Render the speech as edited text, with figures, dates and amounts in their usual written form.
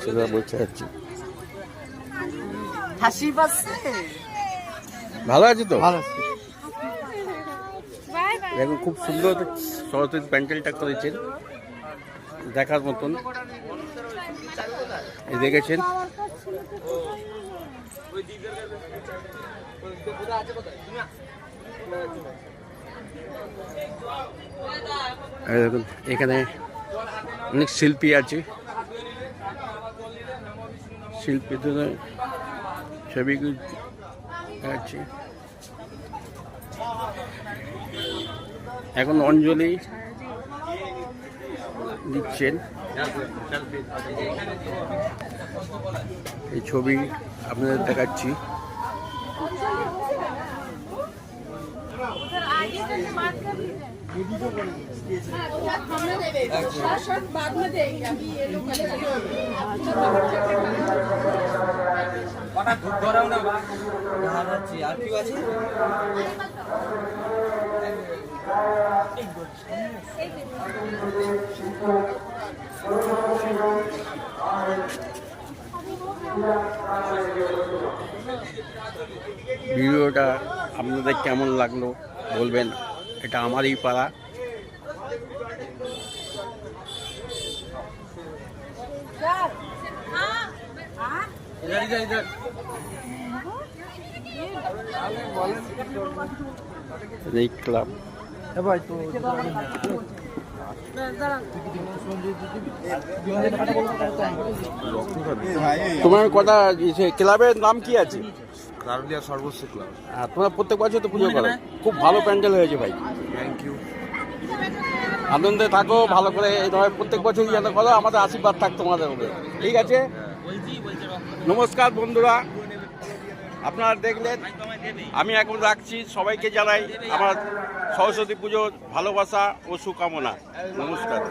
ছেলেরা বলছে যাচ্ছি। হাসি পাচ্ছে। ভালো আছে তো? ভালো আছে। এখন খুব সুন্দর সরস্বতী প্যান্ডেলটা করেছেন, দেখার মতন। এই দেখেছেন, দেখুন এখানে অনেক শিল্পী আছে, শিল্পীদের ছবি আছে। এখন অঞ্জলি দিচ্ছেন, এই ছবি আপনাদের দেখাচ্ছি। আর কি আছে? ভিডিওটা আপনাদের কেমন লাগলো বলবেন। এটা আমারই পাড়া। এই ক্লাব তোমার কথা, ক্লাবের নাম কি আছে? গারুলিয়া সর্বস্ব ক্লাব। তোমরা প্রত্যেক বছর তো পুজো করো, খুব ভালো প্যান্ডেল হয়েছে ভাই। Thank you. আনন্দে থাকো, ভালো করে এইভাবে প্রত্যেক বছরই যেন করো, আমাদের আশীর্বাদ থাক তোমাদের উপরে। ঠিক আছে, নমস্কার বন্ধুরা, আপনারা দেখলেন। আমি এখন রাখছি। সবাইকে জানাই আমার সরস্বতী পুজোর ভালোবাসা ও শুভকামনা। নমস্কার।